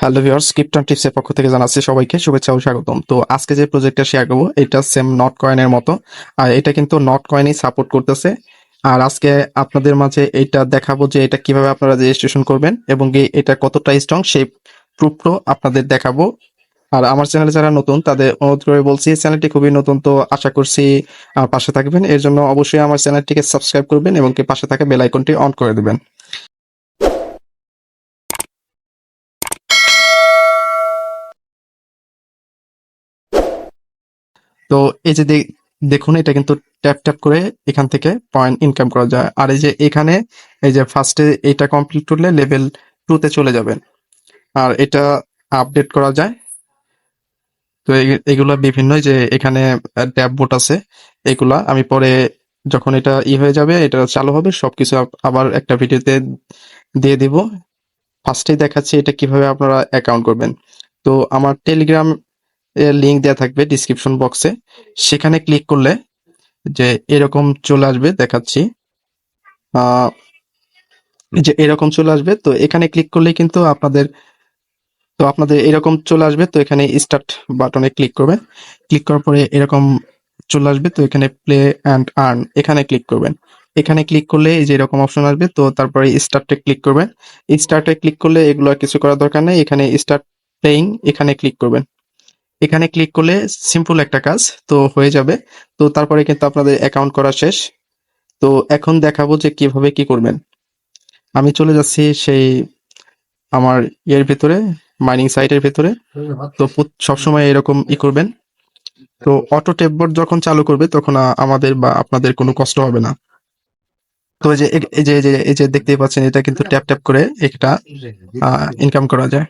Hello viewers, ক্রিপ্টোএarnTips এর পক্ষ থেকে জানাচ্ছি সবাইকে শুভেচ্ছা ও স্বাগতম। তো আজকে যে প্রজেক্টটা শেয়ার করব এটা সেম নট কয়েনের মতো, আর এটা কিন্তু নট কয়েনই সাপোর্ট করতেছে। আর আজকে আপনাদের মাঝে এটা দেখাবো যে এটা কিভাবে আপনারা রেজিস্ট্রেশন করবেন এবং এটা কতটা স্ট্রং সেই প্রুফটাও আপনাদের দেখাবো। আর আমার চ্যানেলে যারা নতুন তাদের অনুরোধ করে বলছি, চ্যানেলটি খুবই নতুন, তো আশা করছি আমার পাশে থাকবেন। এর জন্য অবশ্যই আমার চ্যানেলটিকে সাবস্ক্রাইব করবেন এবং কি পাশে থাকা বেল আইকনটি অন করে দিবেন। তো এই যে দেখুন, এটা কিন্তু ট্যাপ ট্যাপ করে এখান থেকে পয়েন্ট ইনকাম করা যায়। আর এই যে এখানে এই যে ফার্স্টে এটা কমপ্লিট করলে লেভেল 2 তে চলে যাবেন। আর এটা আপডেট করা যায়। তো এগুলা বিভিন্ন যে এখানে ড্যাশবোর্ড আছে, এগুলা আমি পরে যখন এটা হয়ে যাবে, এটা চালু হবে, সবকিছু আবার একটা ভিডিওতে দিয়ে দিব। ফার্স্টেই দেখাচ্ছি এটা কিভাবে আপনারা অ্যাকাউন্ট করবেন। তো আমার টেলিগ্রাম এর লিংক দেওয়া থাকবে ডিসক্রিপশন বক্সে, সেখানে ক্লিক করলে যে এরকম চলে আসবে, দেখাচ্ছি। আহ যে এরকম চলে আসবে, তো এখানে ক্লিক করলেই কিন্তু আপনাদের এরকম চলে আসবে। তো এখানে স্টার্ট বাটনে ক্লিক করবেন, ক্লিক করার পরে এরকম চলে আসবে। তো এখানে প্লে অ্যান্ড আর্ন এখানে ক্লিক করবেন। এখানে ক্লিক করলে এই যে এরকম অপশন আসবে, তো তারপরে স্টার্টে ক্লিক করবেন। স্টার্টে ক্লিক করলে এগুলো আর কিছু করার দরকার নেই, এখানে স্টার্ট প্লেইং এখানে ক্লিক করবেন। এখানে ক্লিক করলে সিম্পল একটা কাজ তো হয়ে যাবে। তো তারপরে কিন্তু আপনাদের অ্যাকাউন্ট করা শেষ। তো এখন দেখাবো যে কিভাবে কি করবেন। আমি চলে যাচ্ছি সেই আমার ভিতরে, মাইনিং সাইটের ভিতরে। তো সবসময় এরকম করবেন। তো অটো টেপবোর্ড যখন চালু করবে তখন আমাদের বা আপনাদের কোনো কষ্ট হবে না। তো এই যে দেখতেই পাচ্ছেন, এটা কিন্তু ট্যাপ ট্যাপ করে একটা ইনকাম করা যায়।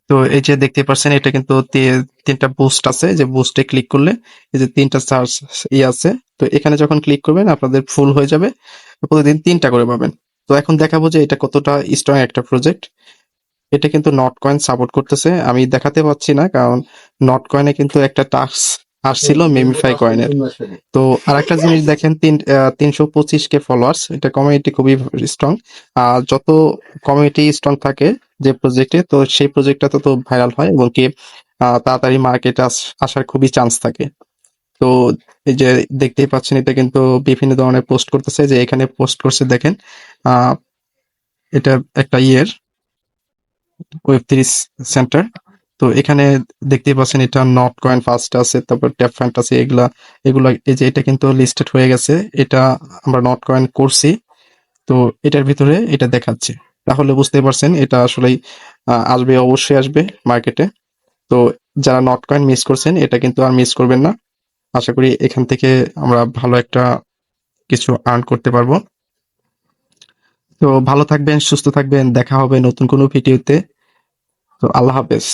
তো এই যে দেখতে পাচ্ছেন, এটা কিন্তু তিনটা বুস্ট আছে, যে বুস্টে ক্লিক করলে এই যে তিনটা সার্চ আছে। তো এখানে যখন ক্লিক করবেন আপনাদের ফুল হয়ে যাবে, প্রতিদিন 3টা করে পাবেন। তো এখন দেখাবো যে এটা কতটা স্ট্রং একটা প্রজেক্ট। এটা কিন্তু নট কয়েন সাপোর্ট করতেছে, আমি দেখাতে পাচ্ছি না কারণ নট কয়েনে কিন্তু একটা টাস্ক আসছিল মেমিফাই কয়েনের। তো আরেকটা জিনিস দেখেন, 325K ফলোয়ার্স, এটা কমিউনিটি খুবই স্ট্রং। আর যত কমিউনিটি স্ট্রং থাকে যে প্রজেক্টে, তো সেই প্রজেক্টটা তত ভাইরাল হয় এবং কি তাড়াতাড়ি মার্কেটে আসার খুবই চান্স থাকে। তো এই যে দেখতেই পাচ্ছেন, এটা কিন্তু বিভিন্ন ধরনের পোস্ট করতেছে, যে এখানে পোস্ট করছে দেখেন। আহ এটা একটা ওয়েব3 সেন্টার। তো এখানে দেখতেই পাচ্ছেন, এটা নট কয়েন ফার্স্ট আছে, তারপর ট্যাপ ফ্যান্টাসি, এগুলা এই যে এটা কিন্তু লিস্টেড হয়ে গেছে। এটা আমরা নট কয়েন করছি, তো এটার ভিতরে এটা দেখাচ্ছে। তাহলে বুঝতে পারছেন এটা আসলেই আসবে, অবশ্যই আসবে মার্কেটে। তো যারা নট কয়েন মিস করছেন, এটা কিন্তু আর মিস করবেন না। আশা করি এখান থেকে আমরা ভালো একটা কিছু আর্ন করতে পারবো। তো ভালো থাকবেন, সুস্থ থাকবেন, দেখা হবে নতুন কোনো ভিডিওতে। তো আল্লাহ হাফেজ।